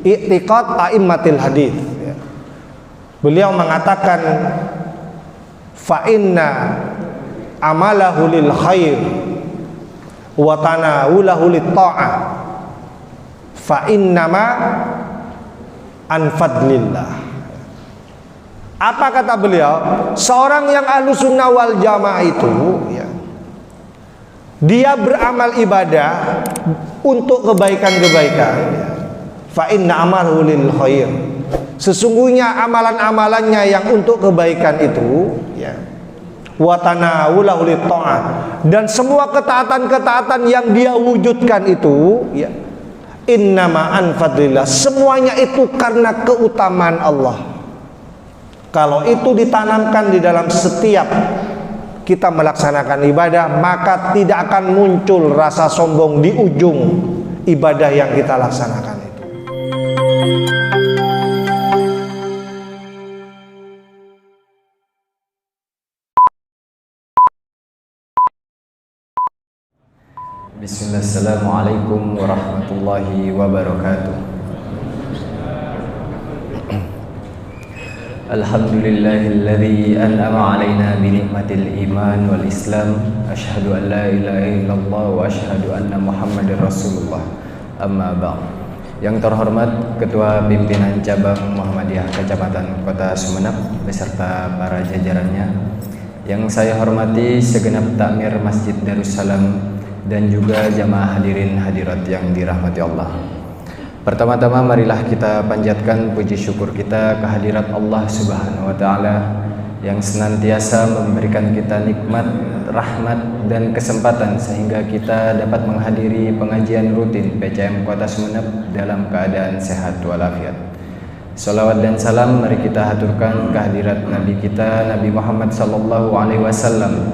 i'tiqad a'immatil hadis. Beliau mengatakan fa inna amalahu lil khair wa tanawulahu lit ta'ah fa innama an fadlillah. Apa kata beliau? Seorang yang ahlussunnah wal jamaah itu dia beramal ibadah untuk kebaikan-kebaikan. Fa inna amalahu lil khair. Sesungguhnya amalan-amalannya yang untuk kebaikan itu wa tanawulahu lit ta'ah, dan semua ketaatan-ketaatan yang dia wujudkan itu innama an fadlillah, semuanya itu karena keutamaan Allah. Kalau itu ditanamkan di dalam setiap kita melaksanakan ibadah, maka tidak akan muncul rasa sombong di ujung ibadah yang kita laksanakan itu. Bismillah, assalamualaikum warahmatullahi wabarakatuh. Alhamdulillahilladzi an'ama alaina bi ni'matil iman wal islam. Asyhadu an la ilaha illallah wa asyhadu anna Muhammadar Rasulullah. Amma ba'd. Yang terhormat Ketua Pimpinan Cabang Muhammadiyah Kecamatan Kota Sumeneb beserta para jajarannya, yang saya hormati segenap takmir Masjid Darussalam dan juga jamaah hadirin hadirat yang dirahmati Allah. Pertama-tama marilah kita panjatkan puji syukur kita kehadirat Allah Subhanahu wa taala yang senantiasa memberikan kita nikmat, rahmat dan kesempatan sehingga kita dapat menghadiri pengajian rutin PCM Kota Sumeneb dalam keadaan sehat walafiat. Salawat dan salam mari kita haturkan kehadirat Nabi kita Nabi Muhammad sallallahu alaihi wasallam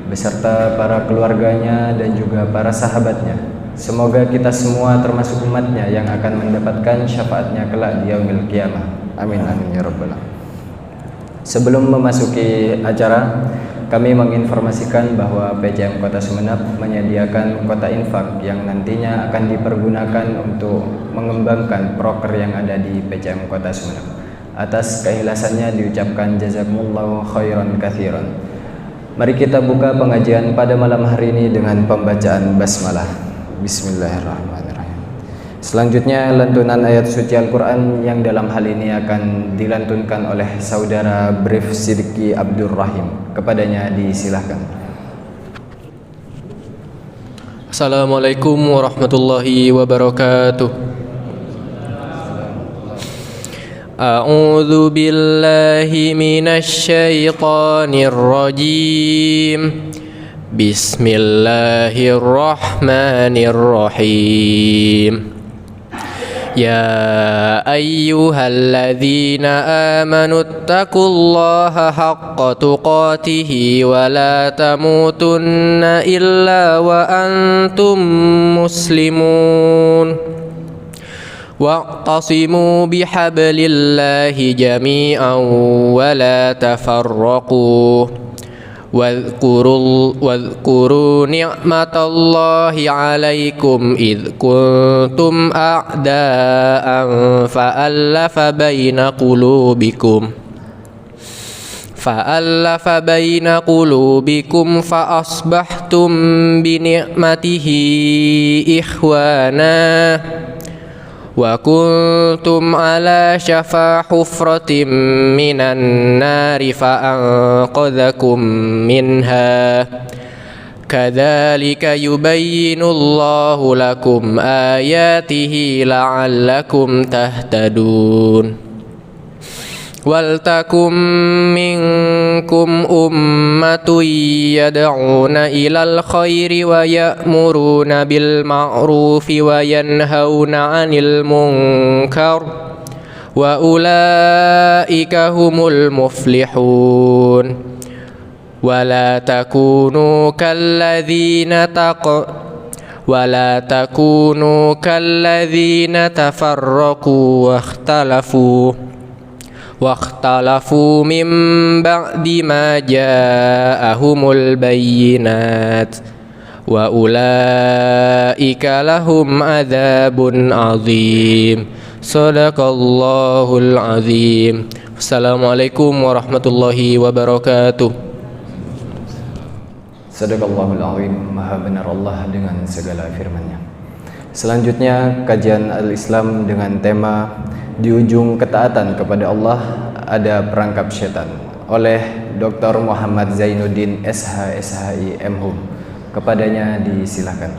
beserta para keluarganya dan juga para sahabatnya. Semoga kita semua termasuk umatnya yang akan mendapatkan syafaatnya kelak di yaumil qiyamah. Amin amin ya rabbal alamin. Sebelum memasuki acara, kami menginformasikan bahwa PCM Kota Sumeneb menyediakan kota infak yang nantinya akan dipergunakan untuk mengembangkan proker yang ada di PCM Kota Sumeneb. Atas keikhlasannya diucapkan jazakumullahu khairan katsiran. Mari kita buka pengajian pada malam hari ini dengan pembacaan basmalah. Bismillahirrahmanirrahim. Selanjutnya lantunan ayat suci Al-Quran yang dalam hal ini akan dilantunkan oleh saudara Brif Sidiki Abdur Rahim. Kepadanya disilahkan. Assalamualaikum warahmatullahi wabarakatuh. A'udzu billahi minasy syaithanir rajim. Bismillahirrahmanirrahim. Ya ayyuhalladzina amanu taqullaha haqqa tuqatih wa la tamutunna illa wa antum muslimun. Wa'tasimu bihablillahi jami'an wa la tafarraqu. Wadhkuru ni'matallahi 'alaikum idh kuntum a'da'an fa'alafa baina qulubikum fa asbahtum bi ni'matihi ikhwana wa kuntum ala syafa hufratin minan nari fa anqadhakum minha kadzalika yubayyinullahu lakum ayatihi la'allakum tahtadun. Waltakum minkum ummatun yad'una ilal khairi wa ya'muruna bil ma'rufi wa yanhauna 'anil munkar wa ulaika humul muflihun. Wa la takunu kalladzina tafarraqu واختلفوا من بعد ما جاءهم البينات وأولئك لهم عذاب عظيم. Sadaqallahul azim. Assalamualaikum warahmatullahi wabarakatuh. Sadaqallahul azim. Maha benar Allah dengan segala firman-Nya. Selanjutnya kajian Al-Islam dengan tema di ujung ketaatan kepada Allah ada perangkap setan oleh Dr. Muhammad Zainuddin SH SHI MHum. Kepadanya disilakan.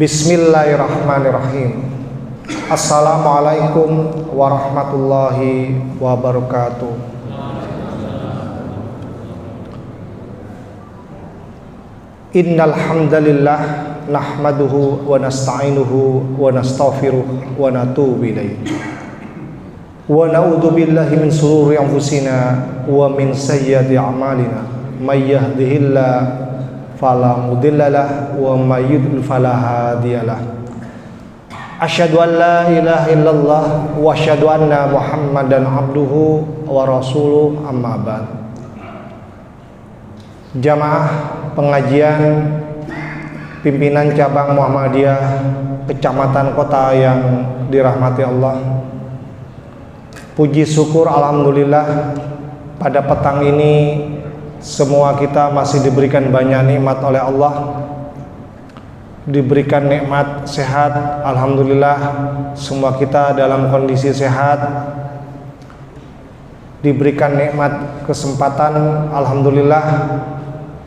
Bismillahirrahmanirrahim. Assalamualaikum warahmatullahi wabarakatuh. Innal hamdalillah nahmaduhu wa nasta'inuhu wa nastaghfiruh wa natubu ilaihi. Wa na'udzu billahi min shururi anfusina wa min sayyiati a'malina. May yahdihillahu fala mudhillalah wa may yudlil fala hadiyalah. Asyhadu an la ilaha illallah wa asyhadu anna Muhammadan abduhu wa rasuluh, amma ba'd. Jamaah pengajian pimpinan cabang Muhammadiyah Kecamatan Kota yang dirahmati Allah. Puji syukur alhamdulillah pada petang ini semua kita masih diberikan banyak nikmat oleh Allah. Diberikan nikmat sehat, alhamdulillah semua kita dalam kondisi sehat. Diberikan nikmat kesempatan, alhamdulillah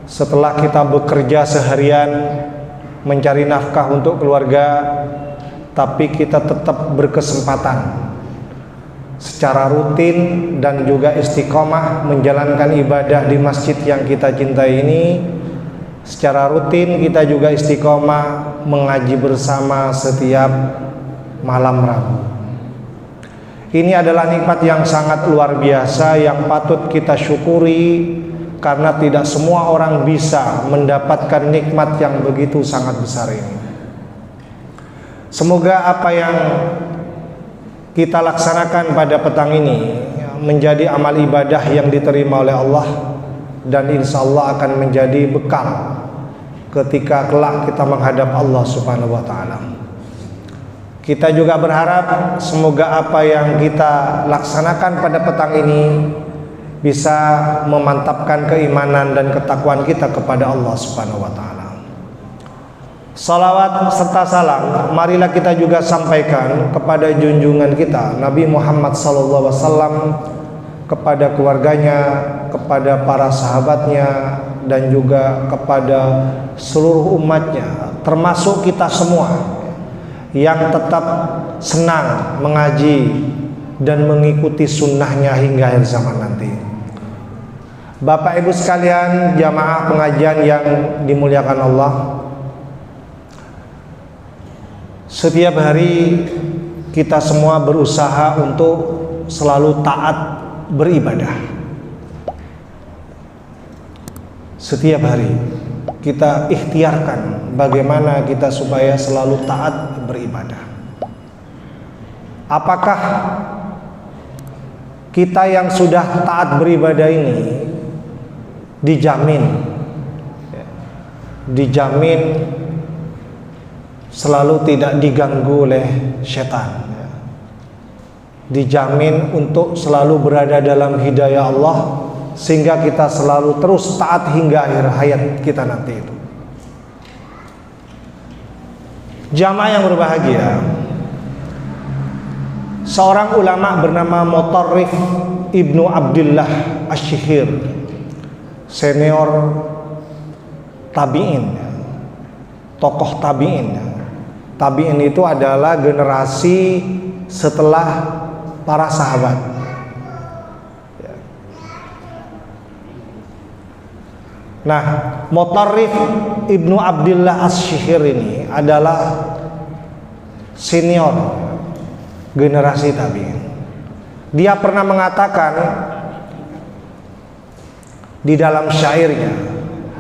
setelah kita bekerja seharian mencari nafkah untuk keluarga, tapi kita tetap berkesempatan secara rutin dan juga istiqomah menjalankan ibadah di masjid yang kita cintai ini. Secara rutin kita juga istiqomah mengaji bersama setiap malam Rabu. Ini adalah nikmat yang sangat luar biasa yang patut kita syukuri, karena tidak semua orang bisa mendapatkan nikmat yang begitu sangat besar ini. Semoga apa yang kita laksanakan pada petang ini menjadi amal ibadah yang diterima oleh Allah, dan insya Allah akan menjadi bekal ketika kelak kita menghadap Allah Subhanahu wa ta'ala. Kita juga berharap semoga apa yang kita laksanakan pada petang ini bisa memantapkan keimanan dan ketakwaan kita kepada Allah Subhanahu wa ta'ala. Salawat serta salam marilah kita juga sampaikan kepada junjungan kita Nabi Muhammad SAW, kepada keluarganya, kepada para sahabatnya, dan juga kepada seluruh umatnya, termasuk kita semua yang tetap senang mengaji dan mengikuti sunnahnya hingga akhir zaman nanti. Bapak Ibu sekalian, jamaah pengajian yang dimuliakan Allah, setiap hari kita semua berusaha untuk selalu taat beribadah. Setiap hari kita ikhtiarkan bagaimana kita supaya selalu taat beribadah. Apakah kita yang sudah taat beribadah ini dijamin selalu tidak diganggu oleh setan, dijamin untuk selalu berada dalam hidayah Allah, sehingga kita selalu terus taat hingga akhir hayat kita nanti itu. Jamaah yang berbahagia, seorang ulama bernama Mutarrif Ibnu Abdullah Asy-Syihir, senior tabi'in, tokoh tabi'in. Tabi'in itu adalah generasi setelah para sahabat. Nah, Mutarrif Ibnu Abdullah Asy-Syihir ini adalah senior generasi tabi'in. Dia pernah mengatakan di dalam syairnya,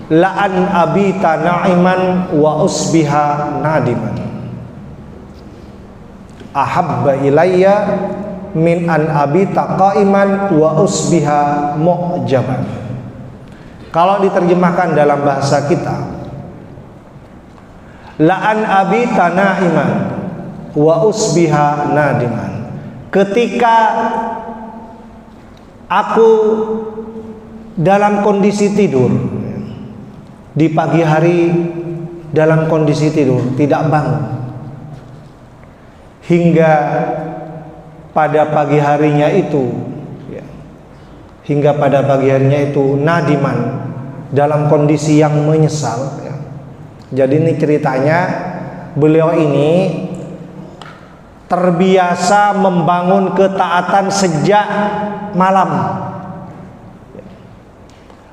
la'an abita na'iman wa usbiha nadiman, ahabba ilayya min an abita qa'iman wa usbiha mu'jaban. Kalau diterjemahkan dalam bahasa kita, la'an abita na'iman, wa usbiha nadiman. Ketika aku dalam kondisi tidur, di pagi hari dalam kondisi tidur, tidak bangun, hingga pada pagi harinya itu, hingga pada pagi harinya itu nadiman, dalam kondisi yang menyesal. Jadi ini ceritanya, beliau ini terbiasa membangun ketaatan sejak malam.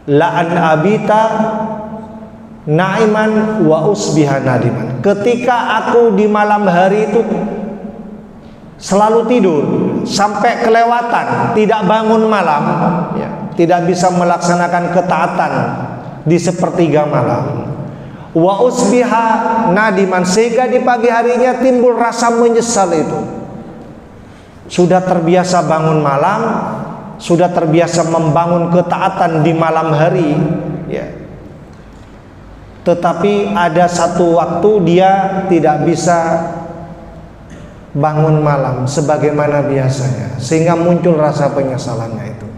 La an abita naiman wa usbiha nadiman. Ketika aku di malam hari itu selalu tidur sampai kelewatan, tidak bangun malam, tidak bisa melaksanakan ketaatan di sepertiga malam. Wa usbiha nadiman, sehingga di pagi harinya timbul rasa menyesal itu. Sudah terbiasa bangun malam, sudah terbiasa membangun ketaatan di malam hari, tetapi ada satu waktu dia tidak bisa bangun malam sebagaimana biasanya, sehingga muncul rasa penyesalannya itu.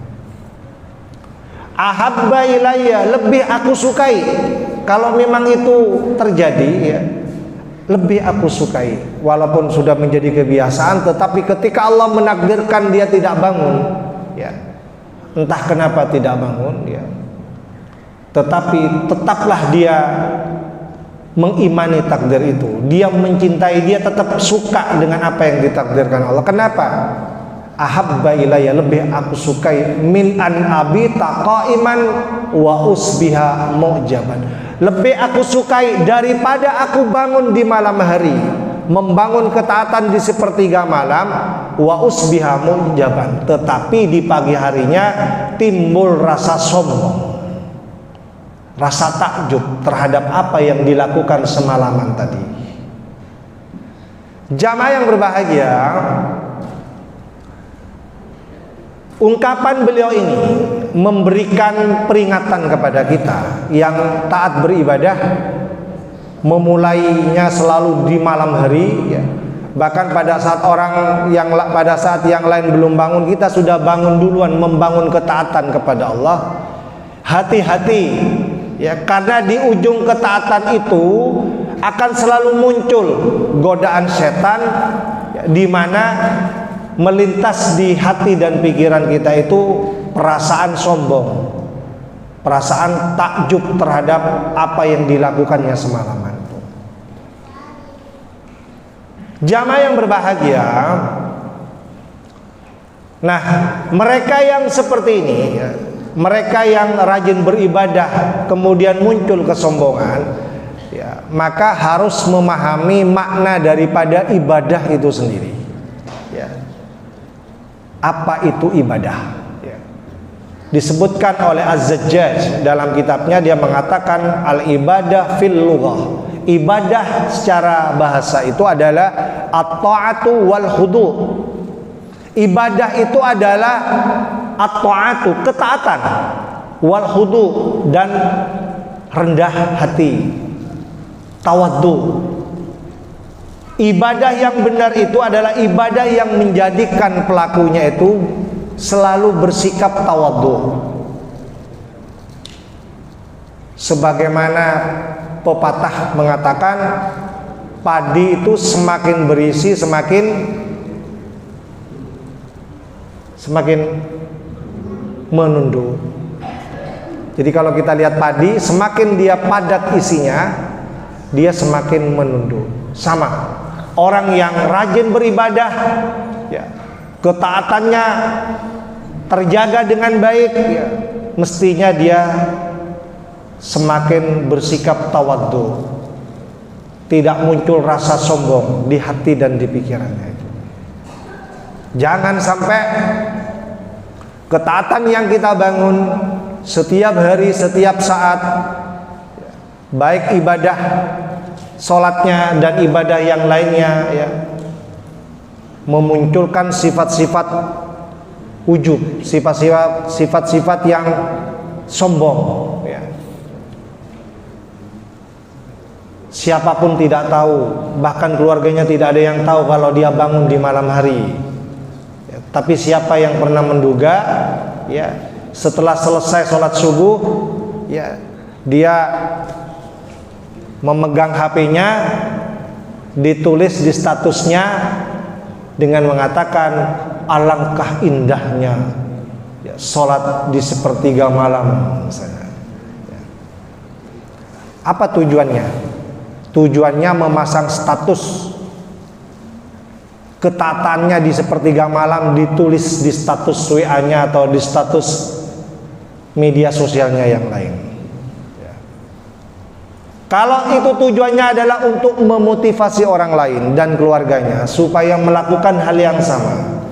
Ahabba ilayya, lebih aku sukai, kalau memang itu terjadi, lebih aku sukai, walaupun sudah menjadi kebiasaan, tetapi ketika Allah menakdirkan dia tidak bangun, entah kenapa tidak bangun, tetapi tetaplah dia mengimani takdir itu, dia mencintai, dia tetap suka dengan apa yang ditakdirkan Allah. Kenapa? Ahabba ilayya, lebih aku sukai min an abita qaiman wa usbiha mu'jaban, lebih aku sukai daripada aku bangun di malam hari, membangun ketaatan di sepertiga malam, wa usbiha mu'jaban, tetapi di pagi harinya timbul rasa sombong, rasa takjub terhadap apa yang dilakukan semalaman tadi. Jamaah yang berbahagia, ungkapan beliau ini memberikan peringatan kepada kita yang taat beribadah, memulainya selalu di malam hari, bahkan pada saat pada saat yang lain belum bangun, kita sudah bangun duluan membangun ketaatan kepada Allah. Hati-hati, karena di ujung ketaatan itu akan selalu muncul godaan setan, di mana melintas di hati dan pikiran kita itu perasaan sombong, perasaan takjub terhadap apa yang dilakukannya semalaman. Jamaah yang berbahagia, nah mereka yang seperti ini, mereka yang rajin beribadah kemudian muncul kesombongan, maka harus memahami makna daripada ibadah itu sendiri. Apa itu ibadah? Disebutkan oleh Az-Zajjaj dalam kitabnya, dia mengatakan al-ibadah fil lughah, ibadah secara bahasa itu adalah at-ta'atu wal khudu'. Ibadah itu adalah at-ta'atu, ketaatan, wal khudu', dan rendah hati, tawaddu. Ibadah yang benar itu adalah ibadah yang menjadikan pelakunya itu selalu bersikap tawadhu. Sebagaimana pepatah mengatakan, padi itu semakin berisi semakin menunduk. Jadi kalau kita lihat padi, semakin dia padat isinya, dia semakin menunduk. Sama, orang yang rajin beribadah, ketaatannya terjaga dengan baik, mestinya dia semakin bersikap tawadhu, tidak muncul rasa sombong di hati dan di pikirannya. Jangan sampai ketaatan yang kita bangun setiap hari, setiap saat, baik ibadah sholatnya dan ibadah yang lainnya, memunculkan sifat-sifat ujub, sifat-sifat yang sombong, siapapun tidak tahu, bahkan keluarganya tidak ada yang tahu kalau dia bangun di malam hari. Ya, tapi siapa yang pernah menduga, ya, setelah selesai sholat subuh, ya, dia memegang HP-nya, ditulis di statusnya dengan mengatakan alangkah indahnya, ya, sholat di sepertiga malam misalnya. Ya. Apa tujuannya? Tujuannya memasang status ketaatannya di sepertiga malam, ditulis di status WA-nya atau di status media sosialnya yang lain. Ya. Kalau itu tujuannya adalah untuk memotivasi orang lain dan keluarganya supaya melakukan hal yang sama,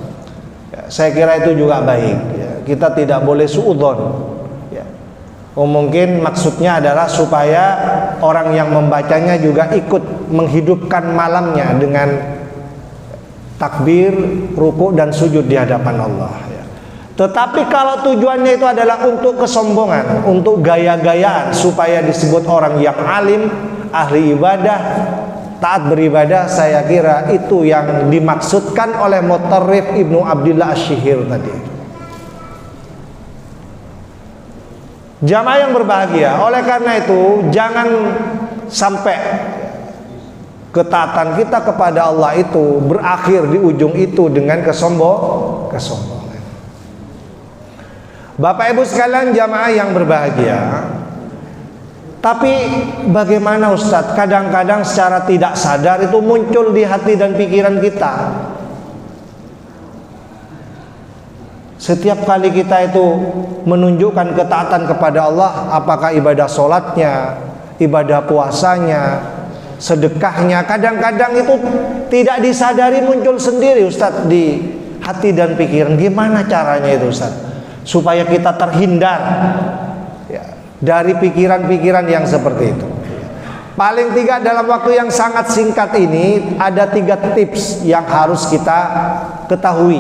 ya, saya kira itu juga baik. Ya. Kita tidak boleh suudzon. Ya. Mungkin maksudnya adalah supaya orang yang membacanya juga ikut menghidupkan malamnya dengan takbir, ruku dan sujud di hadapan Allah. Ya. Tetapi kalau tujuannya itu adalah untuk kesombongan, untuk gaya-gayaan supaya disebut orang yang alim, ahli ibadah, taat beribadah, saya kira itu yang dimaksudkan oleh Mutarrif Ibnu Abdillah Asy-Syihir tadi. Jamaah yang berbahagia, oleh karena itu jangan sampai ketaatan kita kepada Allah itu berakhir di ujung itu dengan kesombongan. Bapak Ibu sekalian, jamaah yang berbahagia, tapi bagaimana Ustadz? Kadang-kadang secara tidak sadar itu muncul di hati dan pikiran kita. Setiap kali kita itu menunjukkan ketaatan kepada Allah, apakah ibadah sholatnya, ibadah puasanya, sedekahnya, kadang-kadang itu tidak disadari muncul sendiri Ustadz di hati dan pikiran. Gimana caranya itu Ustadz? Supaya kita terhindar, ya, dari pikiran-pikiran yang seperti itu. Paling tidak dalam waktu yang sangat singkat ini ada 3 tips yang harus kita ketahui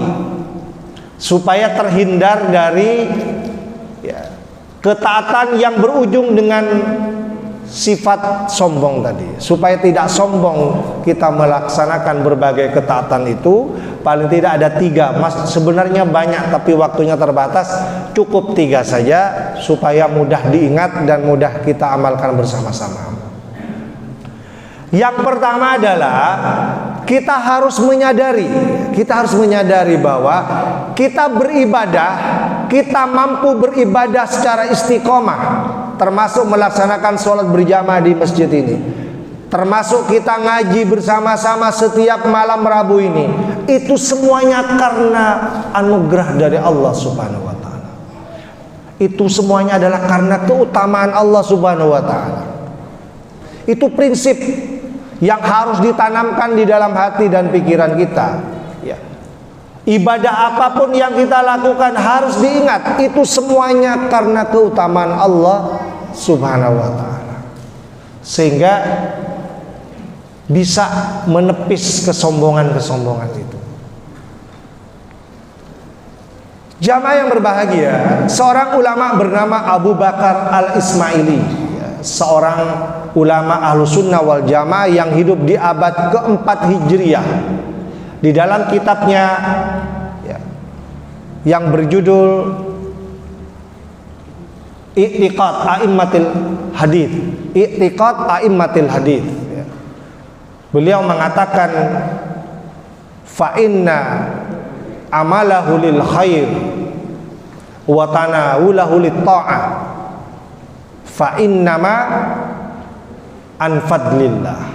supaya terhindar dari, ya, ketaatan yang berujung dengan sifat sombong tadi. Supaya tidak sombong kita melaksanakan berbagai ketaatan itu, paling tidak ada 3. Sebenarnya banyak tapi waktunya terbatas, cukup 3 saja supaya mudah diingat dan mudah kita amalkan bersama-sama. Yang pertama adalah kita harus menyadari bahwa kita beribadah, kita mampu beribadah secara istiqomah, termasuk melaksanakan sholat berjamaah di masjid ini, termasuk kita ngaji bersama-sama setiap malam Rabu ini. Itu semuanya karena anugerah dari Allah Subhanahu wa ta'ala. Itu semuanya adalah karena keutamaan Allah Subhanahu wa ta'ala. Itu prinsip yang harus ditanamkan di dalam hati dan pikiran kita, ya. Ibadah apapun yang kita lakukan harus diingat, itu semuanya karena keutamaan Allah Subhanahu wa ta'ala, sehingga bisa menepis kesombongan itu. Jamaah yang berbahagia, seorang ulama bernama Abu Bakar Al-Ismaili, ya, seorang ulama Ahlussunnah wal Jamaah yang hidup di abad ke-4 Hijriah. Di dalam kitabnya, ya, yang berjudul I'tiqad A'immatil Hadits, I'tiqad A'immatil Hadits, ya, beliau mengatakan fa inna amalahu lil khair wa tanawulahu lit ta'ah fa innama an fadlillah.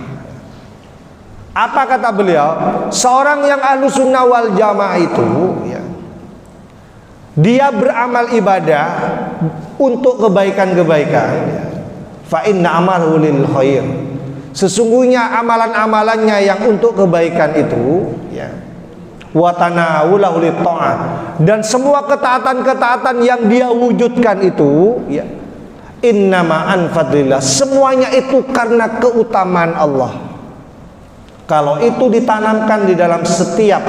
Apa kata beliau? Seorang yang Ahlussunnah wal Jamaah itu, ya, dia beramal ibadah untuk kebaikan-kebaikan, ya. Fa inna amalahu lil khair. Sesungguhnya amalan-amalannya yang untuk kebaikan itu, ya, wa tanawulahu lit ta'ah, dan semua ketaatan-ketaatan yang dia wujudkan itu, ya, innama an fadlillah, semuanya itu karena keutamaan Allah. Kalau itu ditanamkan di dalam setiap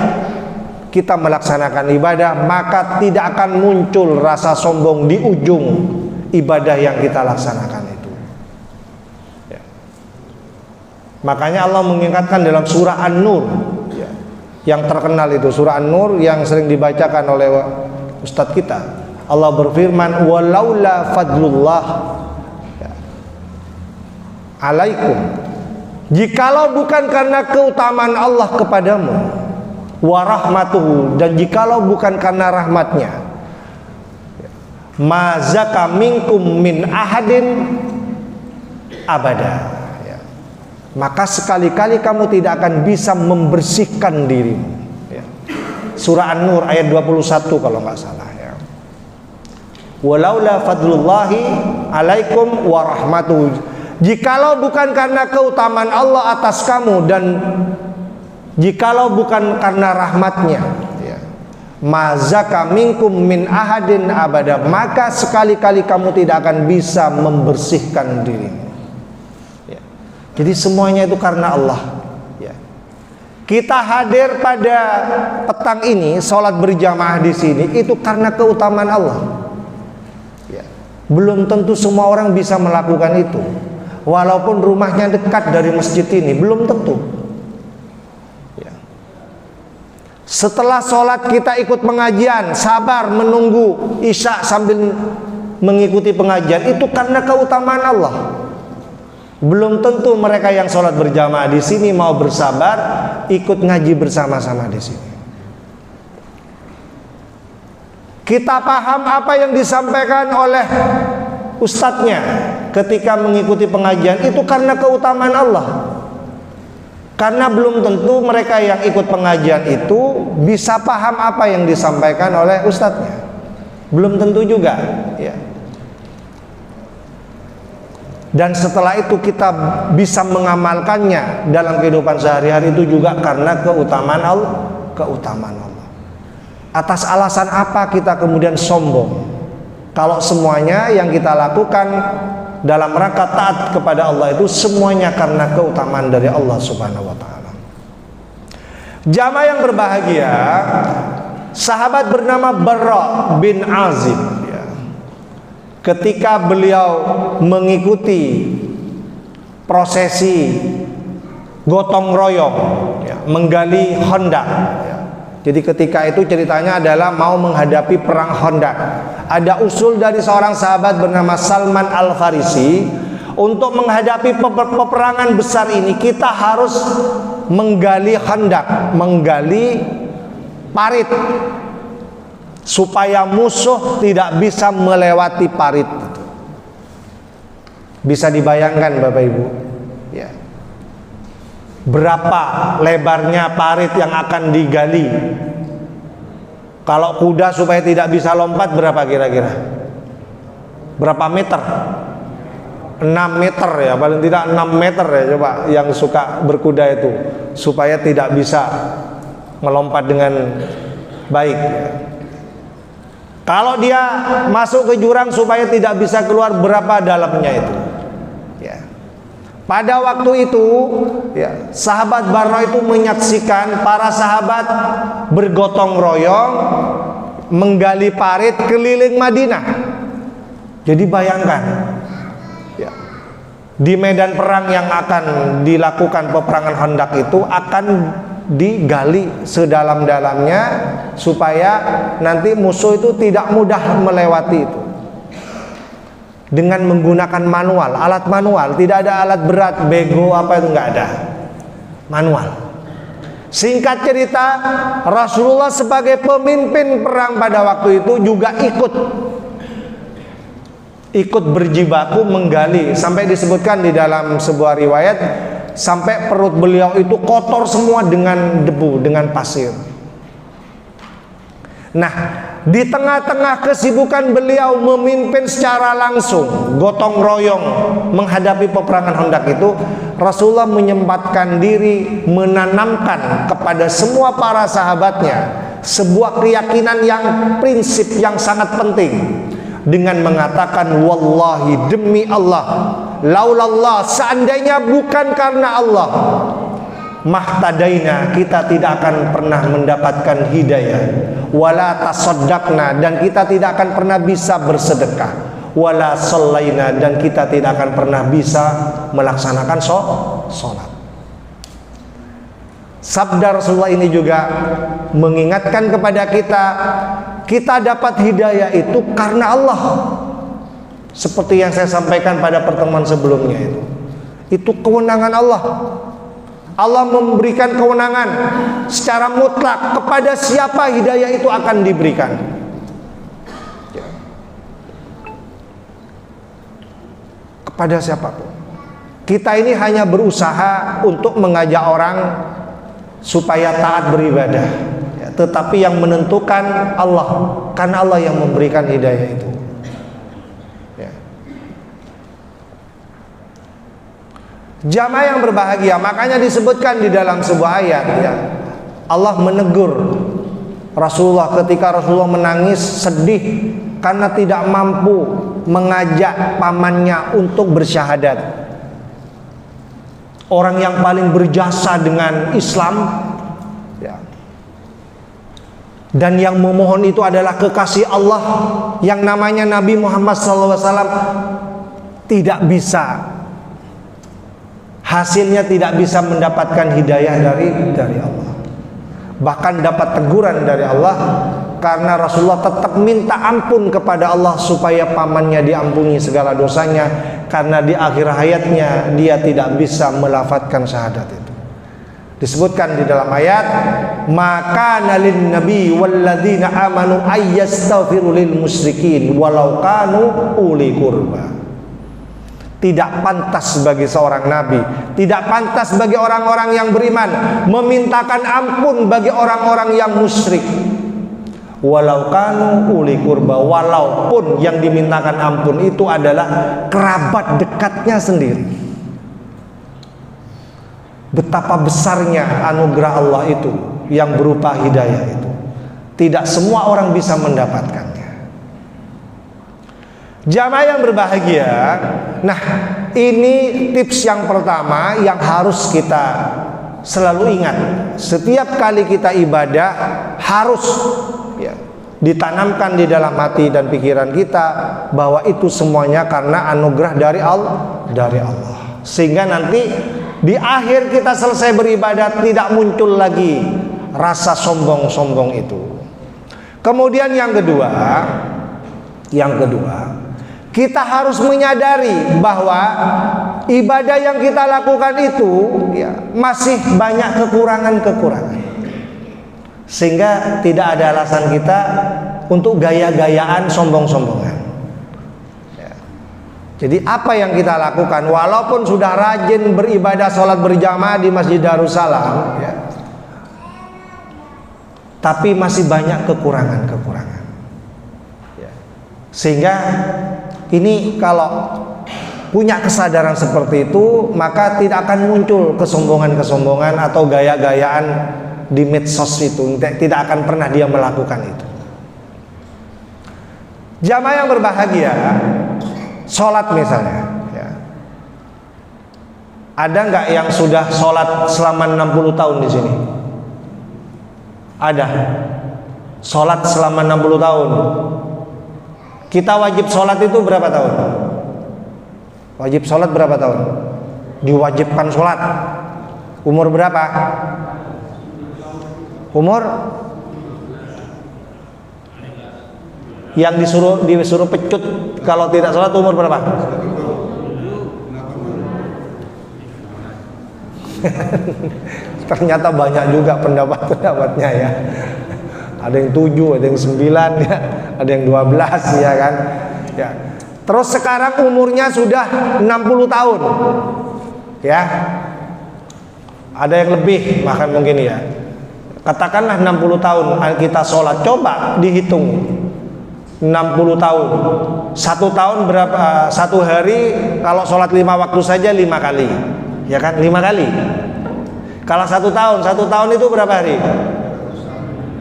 kita melaksanakan ibadah, maka tidak akan muncul rasa sombong di ujung ibadah yang kita laksanakan itu, ya. Makanya Allah mengingatkan dalam surah An-Nur, ya, yang terkenal itu surah An-Nur yang sering dibacakan oleh ustadz kita. Allah berfirman, walaula fadlullah, ya, alaikum, jikalau bukan karena keutamaan Allah kepadamu, warahmatuhu, dan jikalau bukan karena rahmatnya, mazaka minkum min ahadin abada, ya, maka sekali-kali kamu tidak akan bisa membersihkan dirimu, ya. Surah An-Nur ayat 21 kalau nggak salah, ya. Walaula fadlullahi alaikum warahmatuhu, jikalau bukan karena keutamaan Allah atas kamu dan jikalau bukan karena rahmatnya, ya, mazaka minkum min ahadin abada, maka sekali-kali kamu tidak akan bisa membersihkan dirimu, ya. Jadi semuanya itu karena Allah, ya. Kita hadir pada petang ini, sholat berjamaah di sini itu karena keutamaan Allah, ya. Belum tentu semua orang bisa melakukan itu, walaupun rumahnya dekat dari masjid ini, belum tentu. Setelah sholat kita ikut pengajian, sabar menunggu isya sambil mengikuti pengajian, itu karena keutamaan Allah. Belum tentu mereka yang sholat berjamaah di sini mau bersabar ikut ngaji bersama-sama di sini. Kita paham apa yang disampaikan oleh ustadznya ketika mengikuti pengajian itu karena keutamaan Allah. Karena belum tentu mereka yang ikut pengajian itu bisa paham apa yang disampaikan oleh ustadznya. Belum tentu juga, ya. Dan setelah itu kita bisa mengamalkannya dalam kehidupan sehari-hari itu juga karena keutamaan Allah, keutamaan Allah. Atas alasan apa kita kemudian sombong kalau semuanya yang kita lakukan dalam rangka taat kepada Allah itu semuanya karena keutamaan dari Allah Subhanahu wa taala. Jamaah yang berbahagia, sahabat bernama Barra bin Azib, ya, ketika beliau mengikuti prosesi gotong royong, ya, menggali Khandaq, ya. Jadi ketika itu ceritanya adalah mau menghadapi perang Khandaq. Ada usul dari seorang sahabat bernama Salman Al-Farisi, untuk menghadapi peperangan besar ini kita harus menggali Khandaq, menggali parit supaya musuh tidak bisa melewati parit. Bisa dibayangkan Bapak Ibu, ya, berapa lebarnya parit yang akan digali? Kalau kuda supaya tidak bisa lompat berapa kira-kira? Berapa meter? 6 meter ya, paling tidak 6 meter ya, coba yang suka berkuda itu, supaya tidak bisa melompat dengan baik. Kalau dia masuk ke jurang supaya tidak bisa keluar, berapa dalamnya itu? Ya. Pada waktu itu, ya, sahabat Barra itu menyaksikan para sahabat bergotong royong menggali parit keliling Madinah. Jadi bayangkan, ya, di medan perang yang akan dilakukan peperangan Khandaq itu akan digali sedalam-dalamnya supaya nanti musuh itu tidak mudah melewati itu. Dengan menggunakan manual, alat manual, tidak ada alat berat, bego apa itu nggak ada, manual. Singkat cerita, Rasulullah sebagai pemimpin perang pada waktu itu juga ikut berjibaku menggali, sampai disebutkan di dalam sebuah riwayat sampai perut beliau itu kotor semua dengan debu, dengan pasir. Nah, di tengah-tengah kesibukan beliau memimpin secara langsung gotong royong menghadapi peperangan Khandaq itu, Rasulullah menyempatkan diri menanamkan kepada semua para sahabatnya sebuah keyakinan yang prinsip yang sangat penting dengan mengatakan, wallahi, demi Allah, laulallah, seandainya bukan karena Allah, mahtadaina, kita tidak akan pernah mendapatkan hidayah, wala tasaddaqna, dan kita tidak akan pernah bisa bersedekah, wala sallaina, dan kita tidak akan pernah bisa melaksanakan sholat. Sabda Rasulullah ini juga mengingatkan kepada kita dapat hidayah itu karena Allah. Seperti yang saya sampaikan pada pertemuan sebelumnya itu kewenangan Allah. Allah memberikan kewenangan secara mutlak kepada siapa hidayah itu akan diberikan. Kepada siapapun. Kita ini hanya berusaha untuk mengajak orang supaya taat beribadah, tetapi yang menentukan Allah, karena Allah yang memberikan hidayah itu. Jamaah yang berbahagia, makanya disebutkan di dalam sebuah ayat, Allah menegur Rasulullah ketika Rasulullah menangis sedih karena tidak mampu mengajak pamannya untuk bersyahadat. Orang yang paling berjasa dengan Islam, dan yang memohon itu adalah kekasih Allah yang namanya Nabi Muhammad SAW, tidak bisa, hasilnya tidak bisa mendapatkan hidayah dari Allah. Bahkan dapat teguran dari Allah karena Rasulullah tetap minta ampun kepada Allah supaya pamannya diampuni segala dosanya, karena di akhir hayatnya dia tidak bisa melafadzkan syahadat itu. Disebutkan di dalam ayat, maka nalin nabi walladzina amanu ayyastaghfiru lil musyrikin walau kanu uli qurba. Tidak pantas bagi seorang nabi, tidak pantas bagi orang-orang yang beriman memintakan ampun bagi orang-orang yang musyrik. Walau kanu uli qurba, walaupun yang dimintakan ampun itu adalah kerabat dekatnya sendiri. Betapa besarnya anugerah Allah itu yang berupa hidayah itu. Tidak semua orang bisa mendapatkannya. Jamaah yang berbahagia, nah ini tips yang pertama yang harus kita selalu ingat. Setiap kali kita ibadah harus ditanamkan di dalam hati dan pikiran kita bahwa itu semuanya karena anugerah dari Allah. Sehingga nanti di akhir kita selesai beribadah tidak muncul lagi rasa sombong-sombong itu. Kemudian yang kedua, kita harus menyadari bahwa ibadah yang kita lakukan itu masih banyak kekurangan-kekurangan. Sehingga tidak ada alasan kita untuk gaya-gayaan, sombong-sombongan. Jadi apa yang kita lakukan, walaupun sudah rajin beribadah sholat berjamaah di Masjid Darussalam, tapi masih banyak kekurangan-kekurangan. Sehingga ini kalau punya kesadaran seperti itu, maka tidak akan muncul kesombongan-kesombongan atau gaya-gayaan di medsos itu. Tidak akan pernah dia melakukan itu. Jamaah yang berbahagia, sholat misalnya, ada nggak yang sudah sholat selama 60 tahun di sini? Ada. Sholat selama 60 tahun. Kita wajib sholat itu berapa tahun? Wajib sholat berapa tahun? Diwajibkan sholat umur berapa? Umur yang disuruh pecut kalau tidak sholat umur berapa? Ternyata banyak juga pendapat-pendapatnya ya. Ada yang 7, ada yang 9 ya, ada yang 12 ya kan. Ya. Terus sekarang umurnya sudah 60 tahun. Ya. Ada yang lebih bahkan mungkin ya. Katakanlah 60 tahun kita sholat, coba dihitung 60 tahun. 1 tahun berapa? 1 hari kalau sholat 5 waktu saja 5 kali. Ya kan? 5 kali. Kalau 1 tahun itu berapa hari?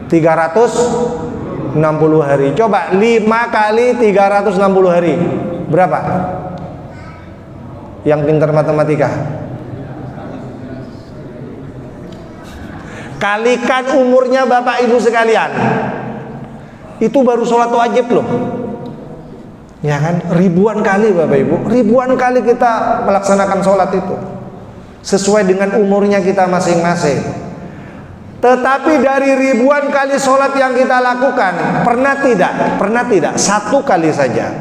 360 hari. Coba 5 kali 360 hari. Berapa? Yang pintar matematika. Kalikan umurnya Bapak Ibu sekalian. Itu baru sholat wajib loh. Ya kan? Ribuan kali Bapak Ibu. Ribuan kali kita melaksanakan sholat itu. Sesuai dengan umurnya kita masing-masing. Tetapi dari ribuan kali sholat yang kita lakukan, pernah tidak satu kali saja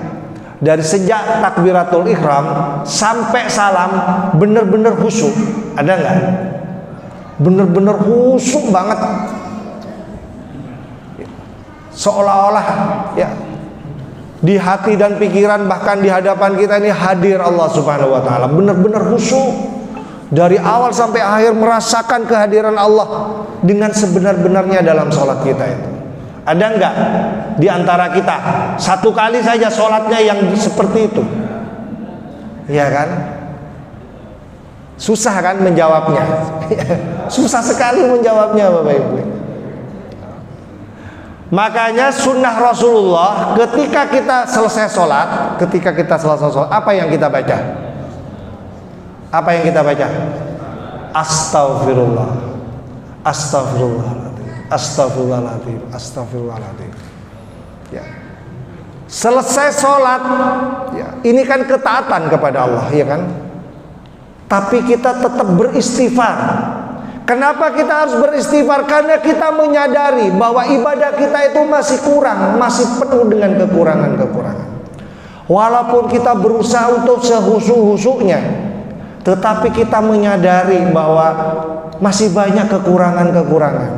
dari sejak takbiratul ihram sampai salam benar-benar khusyuk? Ada nggak? Benar-benar khusyuk banget, seolah-olah ya di hati dan pikiran, bahkan di hadapan kita ini hadir Allah Subhanahu wa taala, benar-benar khusyuk dari awal sampai akhir, merasakan kehadiran Allah dengan sebenar-benarnya dalam sholat kita itu. Ada enggak di antara kita satu kali saja sholatnya yang seperti itu? Iya kan? Susah kan menjawabnya? Susah sekali menjawabnya, Bapak Ibu. Makanya sunnah Rasulullah ketika kita selesai sholat, apa yang kita baca? Apa yang kita baca? Astaghfirullah, astaghfirullahaladzim, astaghfirullahaladzim, astaghfirullahaladzim. Ya. Selesai sholat, ya, ini kan ketaatan kepada Allah, ya kan? Tapi kita tetap beristighfar. Kenapa kita harus beristighfar? Karena kita menyadari bahwa ibadah kita itu masih kurang, masih penuh dengan kekurangan-kekurangan. Walaupun kita berusaha untuk sehusu-husunya, tetapi kita menyadari bahwa masih banyak kekurangan-kekurangan.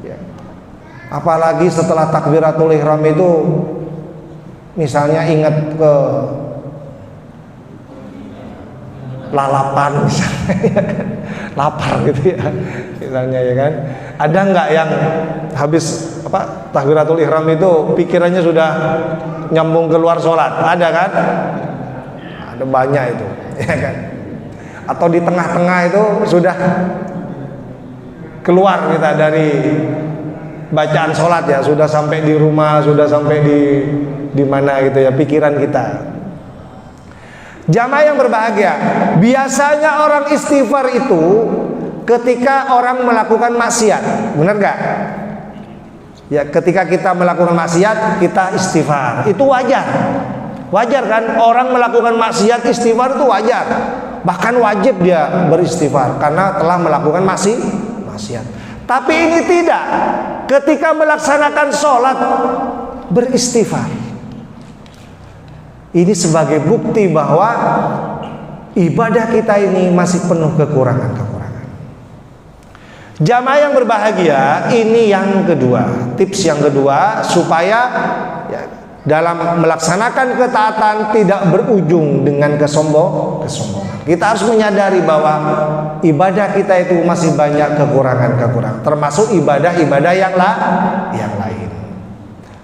Ya. Apalagi setelah takbiratul ihram itu, misalnya ingat ke lalapan misalnya, lapar gitu ya, misalnya ya kan. Ada nggak yang habis takbiratul ihram itu pikirannya sudah nyambung keluar sholat? Ada kan? Ada banyak itu, ya kan? Atau di tengah-tengah itu sudah keluar kita dari bacaan sholat ya, sudah sampai di rumah, sudah sampai di mana gitu ya pikiran kita. Jamaah yang berbahagia, biasanya orang istighfar itu ketika orang melakukan maksiat, benar gak? Ya, ketika kita melakukan maksiat kita istighfar, itu wajar. Wajar kan? Orang melakukan maksiat istighfar itu wajar. Bahkan wajib dia beristighfar karena telah melakukan maksiat. Tapi ini tidak. Ketika melaksanakan sholat beristighfar, ini sebagai bukti bahwa ibadah kita ini masih penuh kekurangan-kekurangan. Jamaah yang berbahagia, ini yang kedua, tips yang kedua supaya ya, dalam melaksanakan ketaatan tidak berujung dengan kesombongan. Kita harus menyadari bahwa ibadah kita itu masih banyak kekurangan-kekurangan, termasuk ibadah-ibadah yang lain.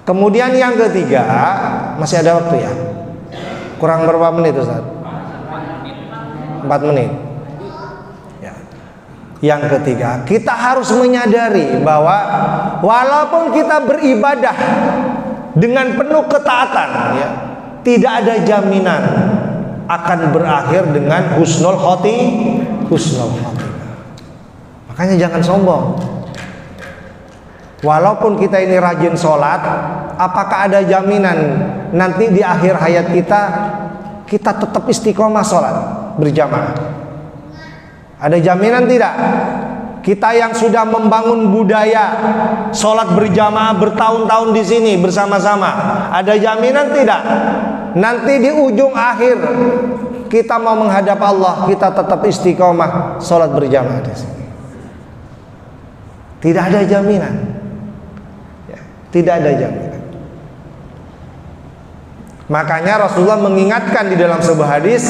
Kemudian yang ketiga, masih ada waktu ya? Kurang berapa menit Ustaz? 4 menit. Ya. Yang ketiga, kita harus menyadari bahwa walaupun kita beribadah dengan penuh ketaatan, ya, tidak ada jaminan akan berakhir dengan husnul khotimah. Makanya jangan sombong. Walaupun kita ini rajin sholat, apakah ada jaminan nanti di akhir hayat kita tetap istiqomah sholat berjamaah? Ada jaminan tidak? Kita yang sudah membangun budaya sholat berjamaah bertahun-tahun di sini bersama-sama, ada jaminan tidak? Nanti di ujung akhir kita mau menghadap Allah, kita tetap istiqomah sholat berjamaah di sini? Tidak ada jaminan. Ya, tidak ada jaminan. Makanya Rasulullah mengingatkan di dalam sebuah hadis,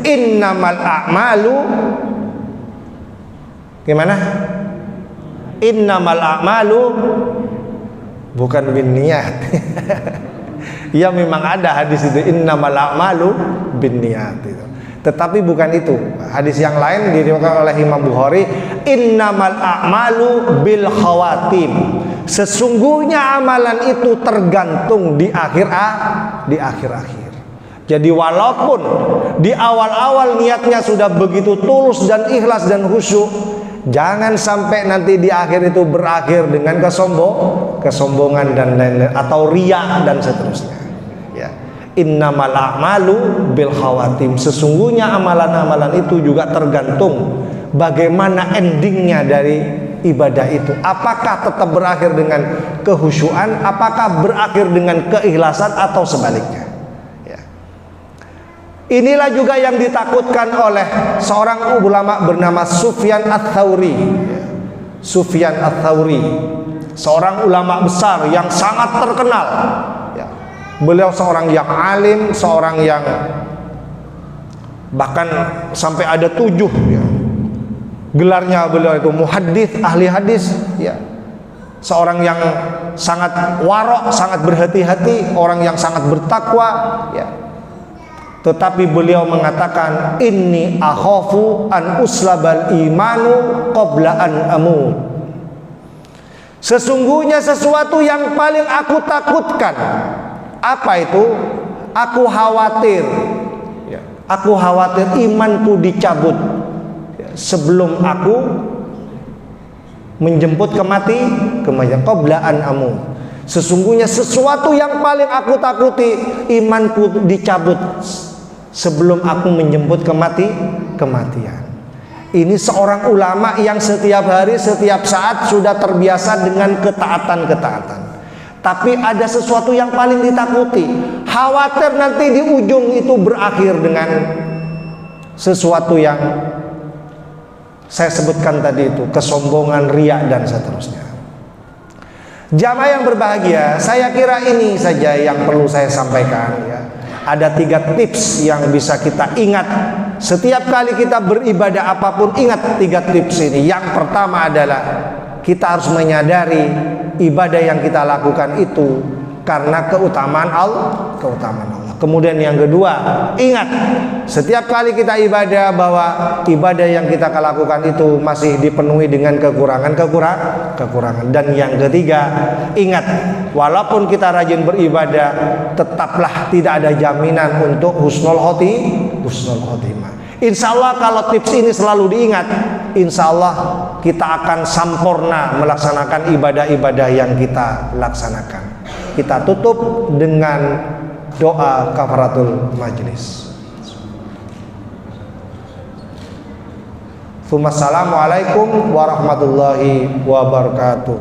innamal a'malu gimana? Innamal a'malu bukan binniyat. Ya memang ada hadis itu, innamal a'malu binniyat itu. Tetapi bukan itu. Hadis yang lain diriwayatkan oleh Imam Bukhari, innamal a'malu bil khawatim. Sesungguhnya amalan itu tergantung di akhir. Jadi walaupun di awal-awal niatnya sudah begitu tulus dan ikhlas dan khusyuk, jangan sampai nanti di akhir itu berakhir dengan kesombongan dan lain-lain, atau riya dan seterusnya. Ya. Innamal a'malu bil khawatim. Sesungguhnya amalan-amalan itu juga tergantung bagaimana endingnya dari ibadah itu? Apakah tetap berakhir dengan kehusyuan, apakah berakhir dengan keikhlasan, atau sebaliknya? Ya. Inilah juga yang ditakutkan oleh seorang ulama bernama Sufyan Ats-Tsauri. Sufyan Ats-Tsauri, seorang ulama besar yang sangat terkenal. Ya. Beliau seorang yang alim, seorang yang bahkan sampai ada 7 ya. Gelarnya beliau itu muhaddits, ahli hadis ya. Seorang yang sangat warok, sangat berhati-hati, orang yang sangat bertakwa ya. Tetapi beliau mengatakan, inni akhafu an uslabal imanu qabla an amut. Sesungguhnya sesuatu yang paling aku takutkan. Apa itu? Aku khawatir ya. Aku khawatir imanku dicabut sebelum aku menjemput kematian. Qabla an amut. Sesungguhnya sesuatu yang paling aku takuti, imanku dicabut sebelum aku menjemput kematian. Ini seorang ulama yang setiap hari, setiap saat sudah terbiasa dengan ketaatan. Tapi ada sesuatu yang paling ditakuti, khawatir nanti di ujung itu berakhir dengan sesuatu yang saya sebutkan tadi itu, kesombongan, riya, dan seterusnya. Jamaah yang berbahagia, saya kira ini saja yang perlu saya sampaikan ya. Ada 3 tips yang bisa kita ingat setiap kali kita beribadah apapun. Ingat 3 tips ini. Yang pertama adalah kita harus menyadari ibadah yang kita lakukan itu karena keutamaan Allah. Kemudian yang kedua, ingat setiap kali kita ibadah bahwa ibadah yang kita lakukan itu masih dipenuhi dengan kekurangan. Dan yang ketiga, ingat walaupun kita rajin beribadah, tetaplah tidak ada jaminan untuk husnul khotimah. Insya Allah kalau tips ini selalu diingat, insya Allah kita akan sempurna melaksanakan ibadah-ibadah yang kita laksanakan. Kita tutup dengan doa kafaratul majlis. Assalamualaikum warahmatullahi wabarakatuh.